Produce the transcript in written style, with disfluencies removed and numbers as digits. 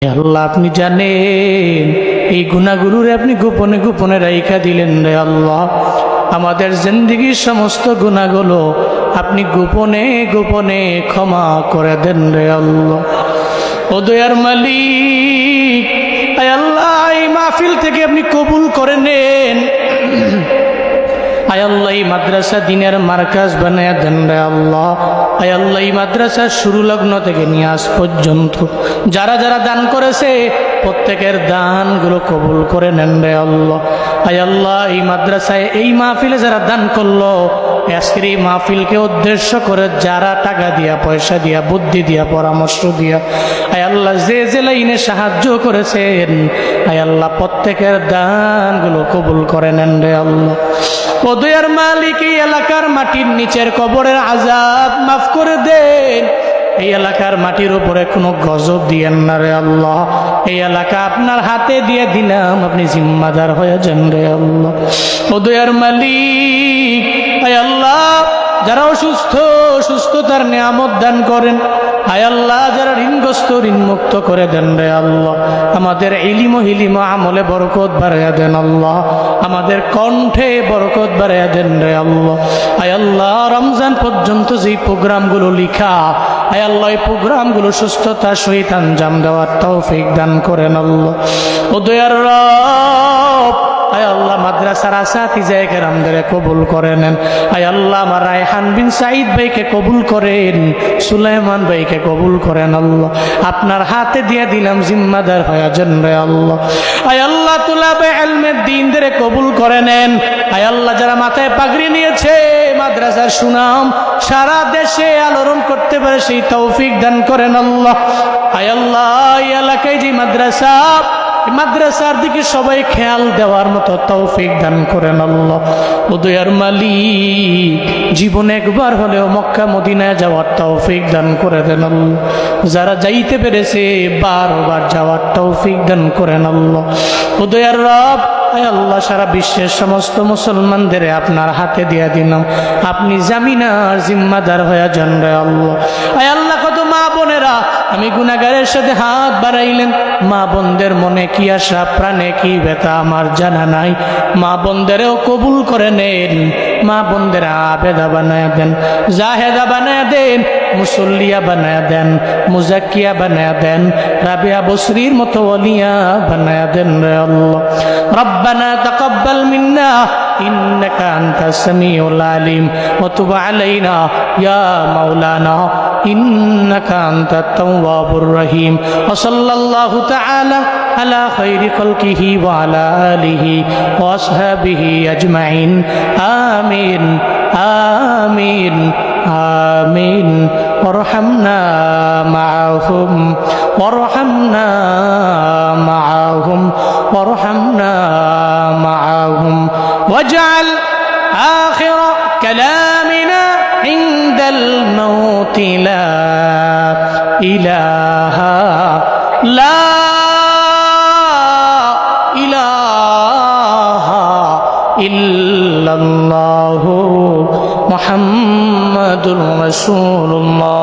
আল্লাহ আপনি জানেন এই গুনাহগুলোরে আপনি গোপনে গোপনে রাইখা দিলেন রে আল্লাহ। আমাদের জিন্দেগির সমস্ত গুনাহগুলো আপনি গোপনে গোপনে ক্ষমা করে দেন রে আল্লাহ। ও দয়ার মালিক, আয় আল্লাহ এই মাহফিল থেকে আপনি কবুল করে নেন। আয় আল্লাহ এই মাদ্রাসা দিনের মার্কাজ বানায়া দেন রে আল্লাহ। আয় আল্লাহ এই মাদ্রাসা শুরু লগ্ন থেকে নিয়ে আজ পর্যন্ত যারা যারা দান করেছে প্রত্যেকের দানগুলো কবুল করে নেন রে আল্লাহ। আয় আল্লাহ এই মাদ্রাসায় এই মাহফিলে যারা দান করলো, আজকের এই মাহফিলকে উদ্দেশ্য করে যারা টাকা দিয়া, পয়সা দিয়া, বুদ্ধি দিয়া, পরামর্শ দিয়া, আয় আল্লাহ যে যে লাইনে সাহায্য করেছেন, আয় আল্লাহ প্রত্যেকের দানগুলো কবুল করে নেন রে আল্লাহ। ও দয়ার মালিক, এই এলাকার মাটির নিচের কবরের আযাব মাফ করে দেন। এই এলাকার মাটির উপরে কোনো গজব দিয়েন না রে আল্লাহ। এই এলাকা আপনার হাতে দিয়ে দিলাম, আপনি জিম্মাদার হয়ে যান রে আল্লাহ। ও দয়ার মালিক, আয় আল্লাহ যারা অসুস্থ, সুস্থতার নিয়ামত দান করেন। আয় আল্লাহ যারা ঋণগ্রস্ত, ঋণ মুক্ত করে দেন রে আল্লাহ। আমাদের ইলিম ও হিলিম আমলে বরকত বাড়াইয়া দেন আল্লাহ। আমাদের কণ্ঠে বরকত বাড়াইয়া দেন রে আল্লাহ। আয় আল্লাহ রমজান পর্যন্ত যেই প্রোগ্রামগুলো লিখা, আয় আল্লাহ এই প্রোগ্রামগুলো সুস্থতার সহিত আঞ্জাম দেওয়ার তৌফিক দান করেন আল্লাহ। ও দয়ার রব, আয় আল্লাহ মাদ্রাসার আসাতিজায়ে কেরামদের কবুল করে নেন। আয় আল্লাহ আমার রায়হান বিন সাঈদ ভাইকে কবুল করেন, সুলাইমান ভাইকে কবুল করেন আল্লাহ। আপনার হাতে দিয়ে দিলাম, জিম্মাদার হয়ে যান রে আল্লাহ। আয় আল্লাহ তুলাবে ইলমের দ্বীনদের কবুল করে নেন। আয় আল্লাহ যারা মাথায় পাগড়ি নিয়েছে, মাদ্রাসার সুনাম সারা দেশে আলোড়ন করতে পারে সেই তৌফিক দান করেন আল্লাহ। আয় আল্লাহ এই এলাকায় যে মাদ্রাসার দিকে সবাই খেয়াল দেওয়ার মতো তৌফিক দান করেন আল্লাহ। ও দয়ার মালিক, জীবনে একবার হলেও মক্কা মদিনায় যাওয়ার তৌফিক দান করে দেন আল্লাহ। যারা যাইতে পেরেছে বারবার যাওয়ার তৌফিক দান করেন আল্লাহ। ও দয়ার রব, আয় আল্লাহ সারা বিশ্বের সমস্ত মুসলমানদের আপনার হাতে দিয়া দিলাম, আপনি জামিনার জিম্মাদার হয়ে যান রে আল্লাহ। আয় আল্লাহ কত মা বোনেরা আমি গুনাহগারের সাথে হাত বাড়াইলেন, মা বোনদের মনে কি আশা, প্রাণে কি ব্যথা আমার জানা নাই। মা বোনদেরও কবুল করে নেন, মা বোনদের আবেদা বানায় দেন, জাহেদা বানায় দেন, মুসল্লিয়া বানায় দেন, মুজাক্কিয়া বানায় দেন, রাবিয়া বসরির মতো ওলিয়া বানায় দেন রে আল্লাহ। রব্বানা তাকাব্বাল মিন্না ইন্নাকা আনতাস সামিউল আলিম ওয়া তুব আলাইনা ইয়া মাওলানা ইন্নাকা আনতাত তাওয়াবুর রহিম। ওয়া সাল্লাল্লাহু তাআলা আলা খায়রি খালকিহি ওয়া আলা আলিহি ওয়া আসহাবিহি আজমাইন। আমিন আমিন আমিন। ওয়ারহামনা মাআহুম ওয়ারহামনা মাআহুম ওয়ারহামনা মাআহুম ওয়াজআল আখির কালামিনা ইনদাল মাউত লা ইলাহা লা ইলাহা ইল্লাল্লাহু মুহাম্মাদুর রাসূলুল্লাহ।